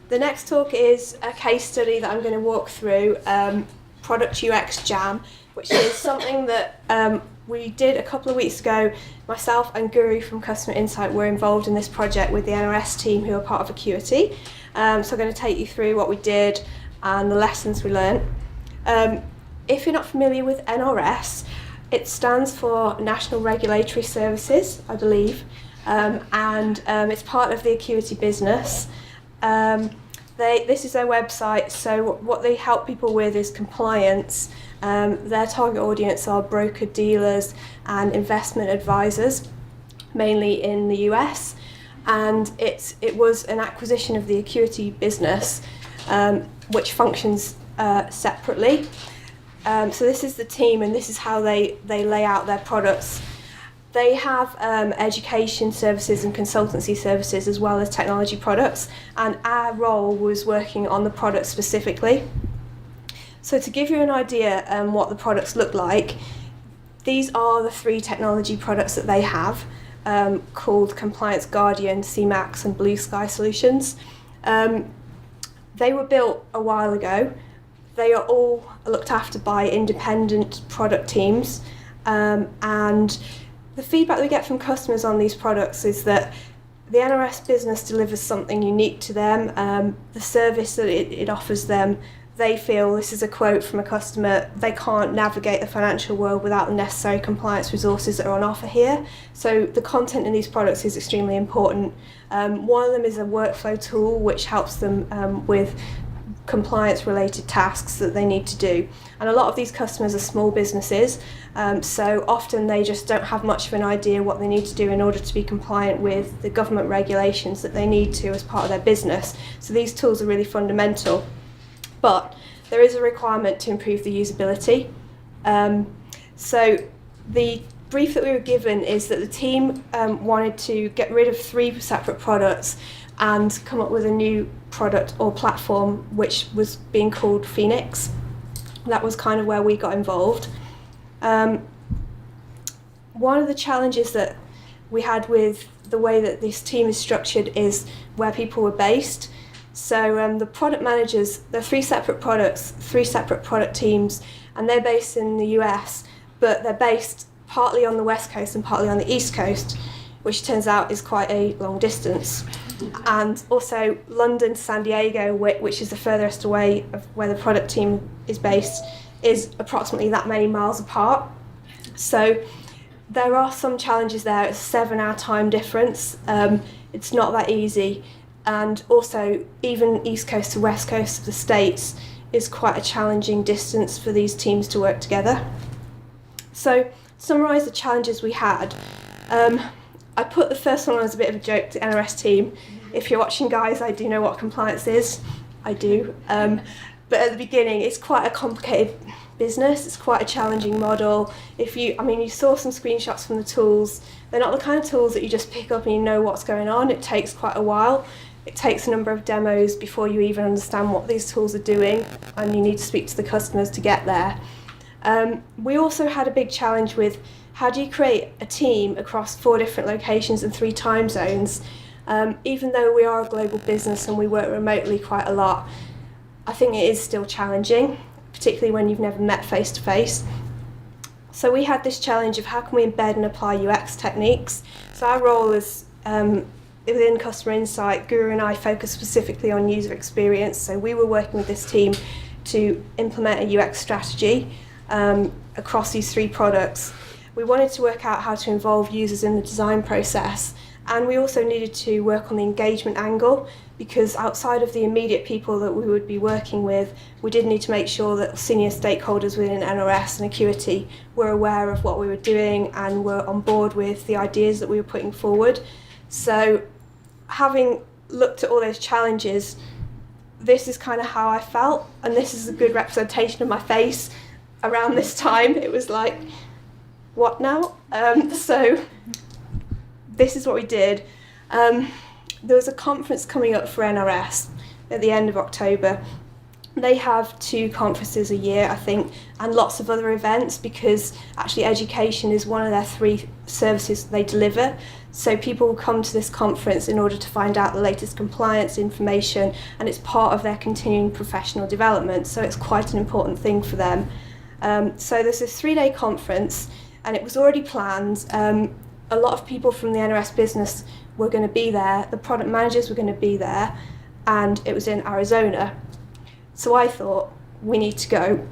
The next talk is a case study that I'm going to walk through, Product UX Jam, which is something that we did a couple of weeks ago. Myself and Guru from Customer Insight were involved in this project with the NRS team who are part of Acuity. So I'm going to take you through what we did and the lessons we learned. If you're not familiar with NRS, it stands for National Regulatory Services, I believe, and it's part of the Acuity business. This is their website, so what they help people with is compliance. Their target audience are broker dealers and investment advisors, mainly in the US, and it was an acquisition of the Acuity business, which functions separately. So this is the team, and this is how they lay out their products. They have education services and consultancy services as well as technology products, and our role was working on the product specifically. So to give you an idea what the products look like, these are the 3 technology products that they have, called Compliance Guardian, CMAX and Blue Sky Solutions. They were built a while ago. They are all looked after by independent product teams, and the feedback we get from customers on these products is that the NRS business delivers something unique to them. The service that it offers them, they feel, this is a quote from a customer, they can't navigate the financial world without the necessary compliance resources that are on offer here. So the content in these products is extremely important. One of them is a workflow tool which helps them with compliance related tasks that they need to do, and a lot of these customers are small businesses, so often they just don't have much of an idea what they need to do in order to be compliant with the government regulations that they need to as part of their business. So these tools are really fundamental, but there is a requirement to improve the usability. So the brief that we were given is that the team wanted to get rid of 3 separate products and come up with a new product or platform which was being called Phoenix. That was kind of where we got involved. One of the challenges that we had with the way that this team is structured is where people were based. So the product managers, they're 3 separate products, 3 separate product teams, and they're based in the US, but they're based partly on the West Coast and partly on the East Coast, which turns out is quite a long distance. And also London to San Diego, which is the furthest away of where the product team is based, is approximately that many miles apart. So there are some challenges there. It's a 7-hour time difference. It's not that easy. And also even East Coast to West Coast of the States is quite a challenging distance for these teams to work together. So to summarise the challenges we had, I put the first one on as a bit of a joke to the NRS team. If you're watching, guys, I do know what compliance is. I do. But at the beginning, it's quite a complicated business. It's quite a challenging model. You saw some screenshots from the tools. They're not the kind of tools that you just pick up and you know what's going on. It takes quite a while. It takes a number of demos before you even understand what these tools are doing, and you need to speak to the customers to get there. We also had a big challenge with how do you create a team across 4 different locations and 3 time zones? Even though we are a global business and we work remotely quite a lot, I think it is still challenging, particularly when you've never met face to face. So we had this challenge of how can we embed and apply UX techniques. So our role is within Customer Insight, Guru and I focus specifically on user experience. So we were working with this team to implement a UX strategy across these 3 products. We wanted to work out how to involve users in the design process, and we also needed to work on the engagement angle, because outside of the immediate people that we would be working with, we did need to make sure that senior stakeholders within NRS and Acuity were aware of what we were doing and were on board with the ideas that we were putting forward. So having looked at all those challenges, this is kind of how I felt, and this is a good representation of my face around this time. It was like, what now? So this is what we did. There was a conference coming up for NRS at the end of October, They have 2 conferences a year, I think, and lots of other events, because actually education is one of their 3 services they deliver. So people will come to this conference in order to find out the latest compliance information, and it's part of their continuing professional development, so it's quite an important thing for them. So there's this 3-day conference, and it was already planned. A lot of people from the NRS business were going to be there, the product managers were going to be there, and it was in Arizona. So I thought, we need to go.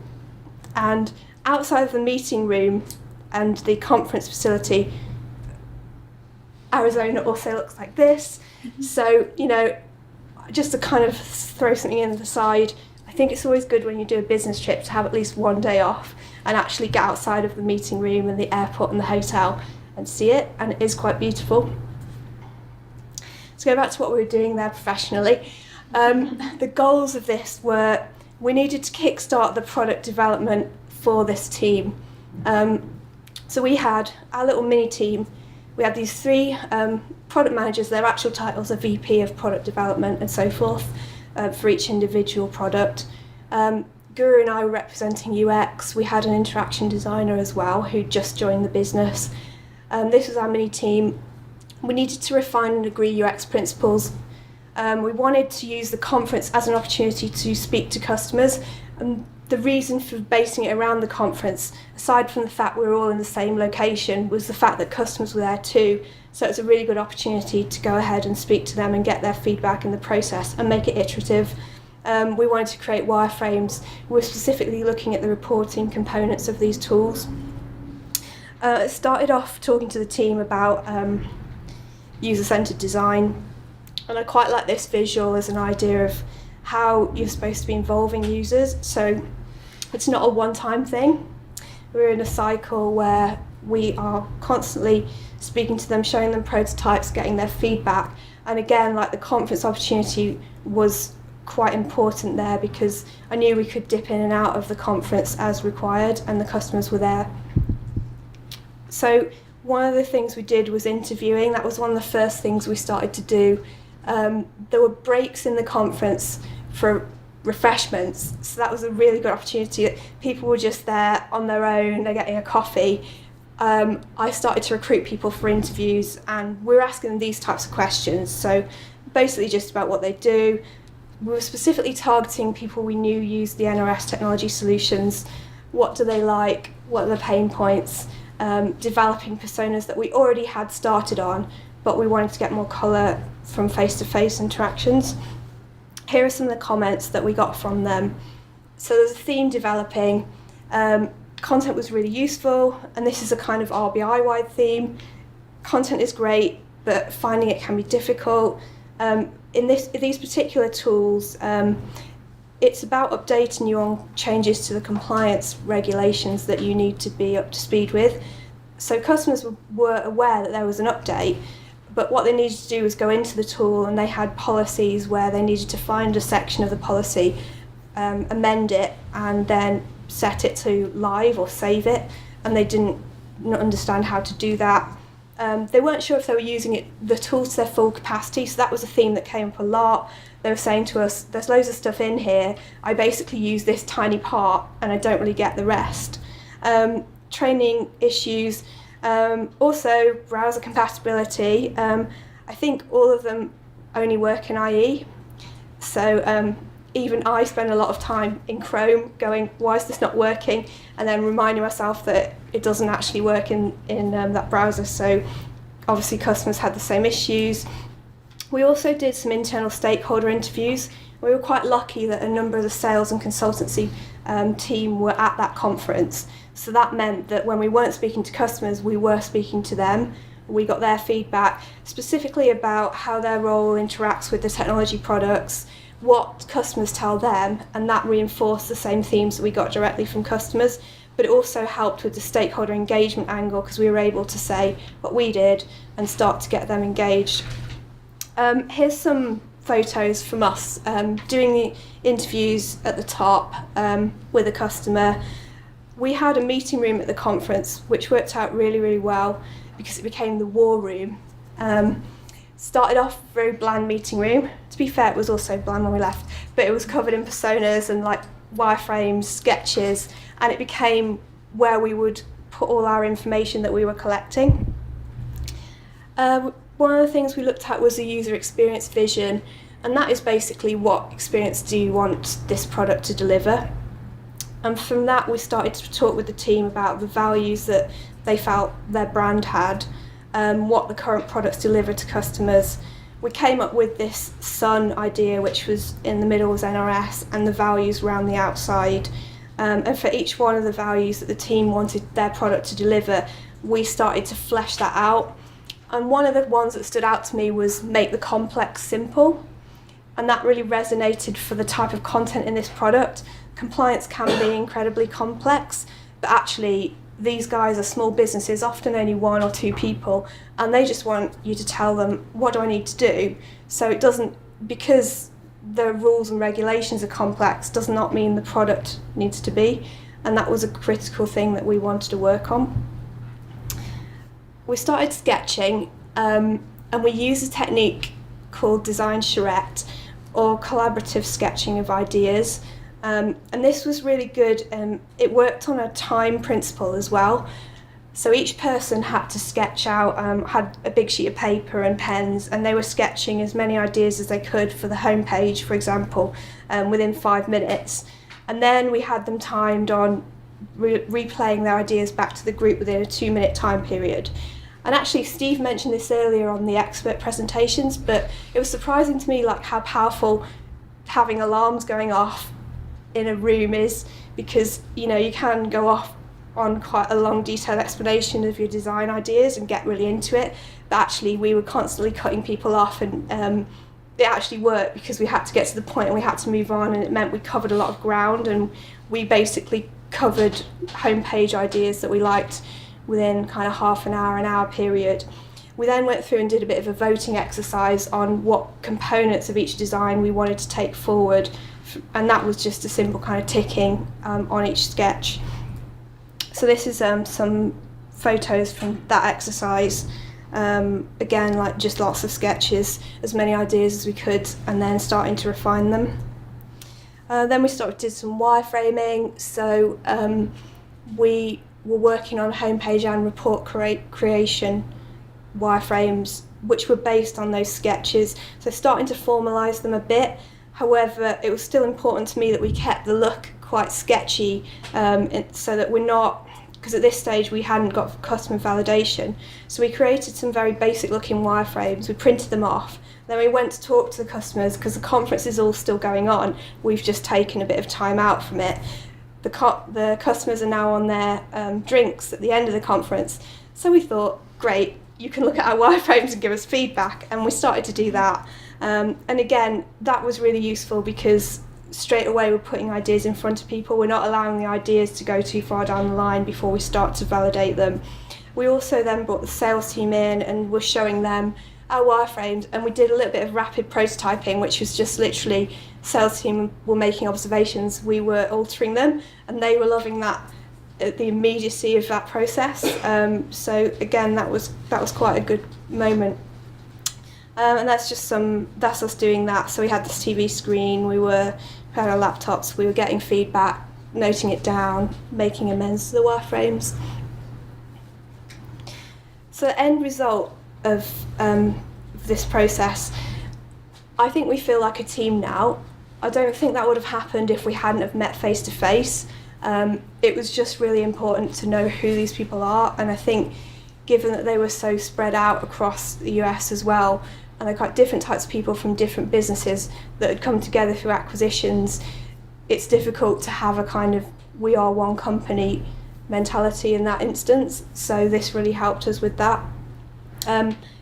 And outside of the meeting room and the conference facility, Arizona also looks like this. So, just to kind of throw something in the side, I think it's always good when you do a business trip to have at least one day off and actually get outside of the meeting room and the airport and the hotel and see it, and it is quite beautiful. To go back to what we were doing there professionally, the goals of this were, we needed to kickstart the product development for this team. So we had our little mini team. We had these 3 product managers. Their actual titles are VP of product development and so forth for each individual product. Guru and I were representing UX. We had an interaction designer as well who just joined the business. This was our mini team. We needed to refine and agree UX principles. We wanted to use the conference as an opportunity to speak to customers. And the reason for basing it around the conference, aside from the fact we were all in the same location, was the fact that customers were there too. So it's a really good opportunity to go ahead and speak to them and get their feedback in the process and make it iterative. We wanted to create wireframes. We were specifically looking at the reporting components of these tools. It started off talking to the team about user-centered design, and I quite like this visual as an idea of how you're supposed to be involving users. So it's not a one-time thing. We're in a cycle where we are constantly speaking to them, showing them prototypes, getting their feedback. And again, like, the conference opportunity was quite important there, because I knew we could dip in and out of the conference as required, and the customers were there. So one of the things we did was interviewing. That was one of the first things we started to do. There were breaks in the conference for refreshments, so that was a really good opportunity. People were just there on their own, they're getting a coffee. I started to recruit people for interviews, and we were asking them these types of questions. So basically just about what they do. We were specifically targeting people we knew used the NRS technology solutions. What do they like? What are the pain points? Developing personas that we already had started on, but we wanted to get more colour from face-to-face interactions. Here are some of the comments that we got from them. So there's a theme developing. Content was really useful, and this is a kind of RBI-wide theme. Content is great, but finding it can be difficult. In these particular tools, it's about updating you on changes to the compliance regulations that you need to be up to speed with. So customers were aware that there was an update, but what they needed to do was go into the tool, and they had policies where they needed to find a section of the policy, amend it, and then set it to live or save it, and they didn't understand how to do that. They weren't sure if they were using the tool to their full capacity, so that was a theme that came up a lot. They were saying to us, there's loads of stuff in here, I basically use this tiny part and I don't really get the rest. Training issues, also browser compatibility. I think all of them only work in IE, so even I spend a lot of time in Chrome going, why is this not working? And then reminding myself that it doesn't actually work in that browser. So obviously customers had the same issues. We also did some internal stakeholder interviews. We were quite lucky that a number of the sales and consultancy team were at that conference. So that meant that when we weren't speaking to customers, we were speaking to them. We got their feedback specifically about how their role interacts with the technology products, what customers tell them, and that reinforced the same themes that we got directly from customers. But it also helped with the stakeholder engagement angle, because we were able to say what we did and start to get them engaged. Here's some photos from us doing the interviews at the top with a customer. We had a meeting room at the conference, which worked out really, really well because it became the war room. Started off very bland meeting room, To be fair, it was also bland when we left, but it was covered in personas and like wireframes, sketches, and it became where we would put all our information that we were collecting. One of the things we looked at was the user experience vision, and that is basically what experience do you want this product to deliver. And from that we started to talk with the team about the values that they felt their brand had, what the current products deliver to customers. We came up with this sun idea, which was in the middle was NRS, and the values around the outside. And for each one of the values that the team wanted their product to deliver, we started to flesh that out. And one of the ones that stood out to me was make the complex simple. And that really resonated for the type of content in this product. Compliance can be incredibly complex, but actually these guys are small businesses, often only 1 or 2 people, and they just want you to tell them, what do I need to do? So it doesn't, because the rules and regulations are complex, does not mean the product needs to be, and that was a critical thing that we wanted to work on. We started sketching, and we used a technique called design charrette, or collaborative sketching of ideas. And this was really good. It worked on a time principle as well. So each person had to sketch out, had a big sheet of paper and pens, and they were sketching as many ideas as they could for the homepage, for example, within 5 minutes. And then we had them timed on replaying their ideas back to the group within a 2-minute time period. And actually, Steve mentioned this earlier on the expert presentations, but it was surprising to me like how powerful having alarms going off in a room is, because you can go off on quite a long detailed explanation of your design ideas and get really into it, but actually we were constantly cutting people off, and it actually worked because we had to get to the point and we had to move on, and it meant we covered a lot of ground, and we basically covered homepage ideas that we liked within kind of half an hour period. We then went through and did a bit of a voting exercise on what components of each design we wanted to take forward, and that was just a simple kind of ticking on each sketch. So this is some photos from that exercise. Again, like just lots of sketches, as many ideas as we could, and then starting to refine them. Then we did some wireframing. So we were working on homepage and report creation wireframes, which were based on those sketches. So starting to formalise them a bit. However, it was still important to me that we kept the look quite sketchy, so that we're not, because at this stage we hadn't got customer validation. So we created some very basic looking wireframes, we printed them off, then we went to talk to the customers, because the conference is all still going on, we've just taken a bit of time out from it. The customers are now on their drinks at the end of the conference, so we thought, great, you can look at our wireframes and give us feedback, and we started to do that. And again, that was really useful because straight away we're putting ideas in front of people. We're not allowing the ideas to go too far down the line before we start to validate them. We also then brought the sales team in and were showing them our wireframes, and we did a little bit of rapid prototyping, which was just literally sales team were making observations, we were altering them, and they were loving that, the immediacy of that process. So again, that was quite a good moment. And that's us doing that. So we had this TV screen, we had our laptops, we were getting feedback, noting it down, making amends to the wireframes. So the end result of this process, I think we feel like a team now. I don't think that would have happened if we hadn't have met face to face. It was just really important to know who these people are, and I think given that they were so spread out across the US as well, and they're quite different types of people from different businesses that had come together through acquisitions, it's difficult to have a kind of we are one company mentality in that instance, so this really helped us with that.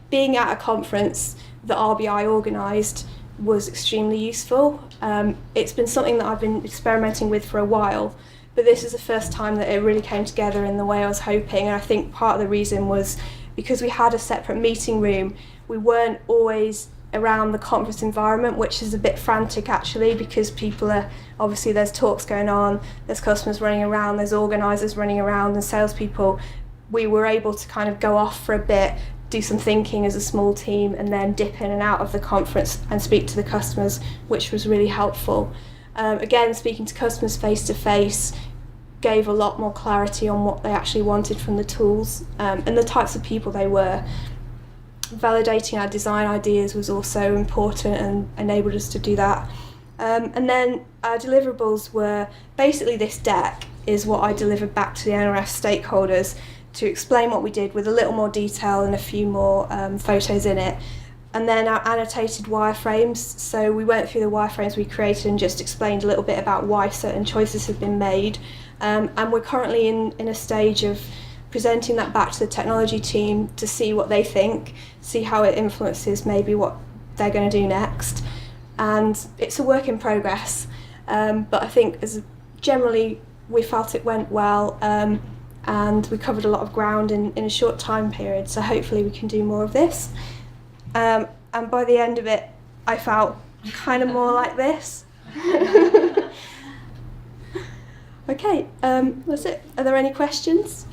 Being at a conference that RBI organised was extremely useful. It's been something that I've been experimenting with for a while, but this is the first time that it really came together in the way I was hoping, and I think part of the reason was because we had a separate meeting room, we weren't always around the conference environment, which is a bit frantic actually, because people are, obviously there's talks going on, there's customers running around, there's organisers running around and salespeople. We were able to kind of go off for a bit do some thinking as a small team and then dip in and out of the conference and speak to the customers, which was really helpful. Again, speaking to customers face to face gave a lot more clarity on what they actually wanted from the tools, and the types of people they were. Validating our design ideas was also important and enabled us to do that. And then our deliverables were basically this deck is what I delivered back to the NRF stakeholders to explain what we did with a little more detail and a few more photos in it. And then our annotated wireframes, so we went through the wireframes we created and just explained a little bit about why certain choices have been made. And we're currently in a stage of presenting that back to the technology team to see what they think, see how it influences maybe what they're going to do next. And it's a work in progress, but I think generally we felt it went well, and we covered a lot of ground in a short time period, so hopefully we can do more of this. And by the end of it, I felt kind of more like this. Okay, that's it. Are there any questions?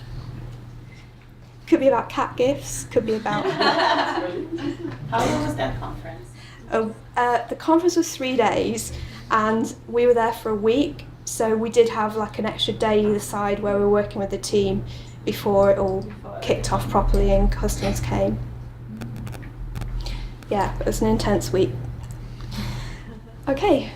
Could be about cat gifts, could be about... How long was that conference? The conference was 3 days, and we were there for a week, so we did have like an extra day either side where we were working with the team before it all kicked off properly and customers came. Yeah, it was an intense week. Okay.